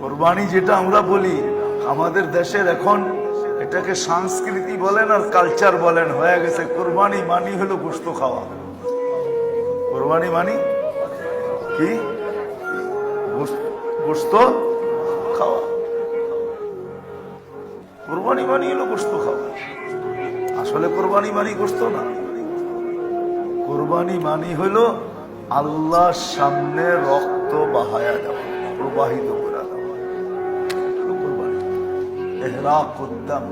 কোরবানি যেটা আমরা বলি আমাদের দেশের এখন এটাকে সংস্কৃতি বলেন আর কালচার বলেন হয়ে গেছে। কোরবানি মানি হলো গোশত খাওয়া। কোরবানি মানি কি? গোশত খাওয়া। কোরবানি মানি হলো গোশত খাওয়া। আসলে কোরবানি মানি গোশত না। কোরবানি মানি হলো আল্লাহর সামনে রক্ত বাহায়া দেওয়া, প্রবাহিত করে দেওয়া। কোরবানি ইহরাক উদ্দাম,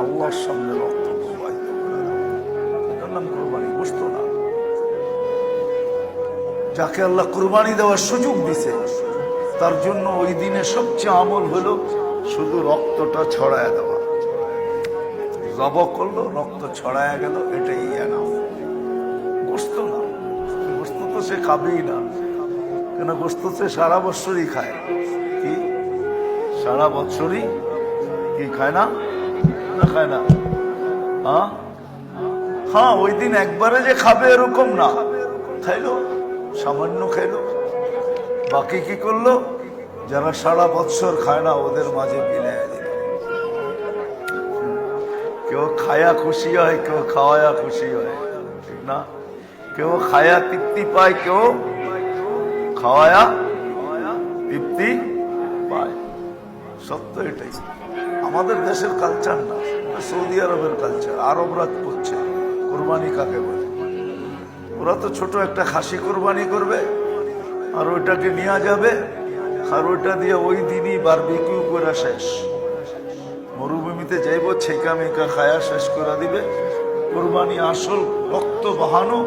আল্লাহর সামনে রক্ত প্রবাহিত করে দেওয়া, এটার নাম কোরবানি, গোশত না। যাকে আল্লাহ কোরবানি দেওয়ার সুযোগ দিছে তার জন্য ওই দিনে সবচেয়ে আমল হলো শুধু রক্তটা ছড়ায় দেওয়া। জব করলো, রক্ত ছড়ায় গেল, এটাই নাম, গোশত না। গোশত তো সে খাবেই না, কেন গোশত সে সারা বছরই খায়। কি সারা বছরই কি খায় না? খায় না। হ্যাঁ, ওই দিন একবারে যে খাবে এরকম না, খাইলো, সামান্য খাইলো, বাকি কি করলো? যারা সারা বৎসর খায় না ওদের মাঝে মিলাইয়া দিল। কেউ খায়া খুশি হয়, কেউ খাওয়ায়া খুশি হয়, ঠিক না? কেউ খায়া তৃপ্তি পায়, কেউ খাওয়ায়া তৃপ্তি পায়। সত্য এটাই। আমাদের দেশের কালচার না, সৌদি আরবের কালচার। আরবরা করছে কোরবানি কাকে বলে। ওরা তো ছোট একটা খাসি কোরবানি করবে আর ওইটাকে নিয়ে যাবে আর ওইটা দিয়ে ওই দিনই বারবিকিউ করে শেষ। মরুভূমিতে যাইব, ছেকা মেকা খায়া শেষ করে দিবে। কোরবানি আসল রক্ত বহানো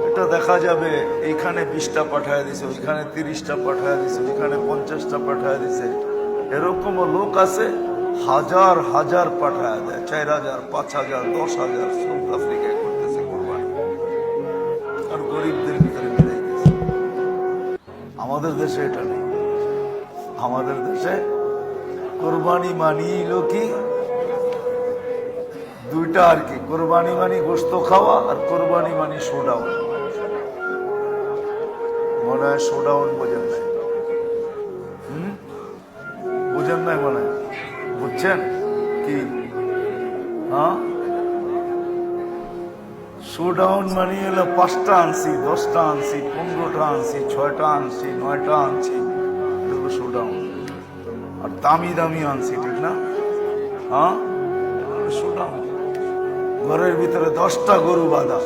এটা দেখা যাবে এইখানে 20টা পাঠায় দিছে, ওইখানে 30টা পাঠায় দিছে, ওইখানে 50টা পাঠায় দিছে। এরকমও লোক আছে হাজার হাজার পাঠায় দেয়, 4000, 5000, 10,000 সাউথ আফ্রিকায় করতেছে কোরবানি, আর গরিবদের ভিতরে মিলাই দিচ্ছে। আমাদের দেশে এটা নেই। আমাদের দেশে কোরবানি মানিল কি দুইটা আর কি, কোরবানি মানি গোশত খাওয়া আর কোরবানি মানি শোডাউন। মনে হয় শোডাউন বোঝেন নাই? বোঝেন নাই মনে হয়? বুঝছেন কি? হ্যাঁ, শোডাউন মানি হলো 5টা আনছি, 10টা আনছি, 15টা আনছি, 6টা আনছি, 9টা আনছি, শোডাউন। আর দামি দামি আনছি, ঠিক না? হ্যাঁ, শোডাউন। ঘরের ভিতরে 10টা গরু বাঁধা,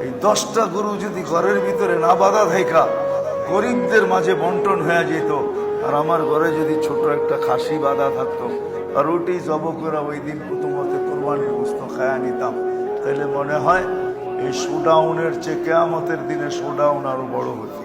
এই 10টা গরু যদি ঘরের ভিতরে না বাঁধা থাকা গরিবদের মাঝে বন্টন হয়ে যেত, আর আমার ঘরে যদি ছোট একটা খাসি বাঁধা থাকতো আর ওটি জব করে ওই দিন প্রথমত কোরবানির গোশত খায়া নিতাম, তাহলে মনে হয় এই শোডাউনের চেয়ে কিয়ামতের দিনে শোডাউন আরো বড় হতো।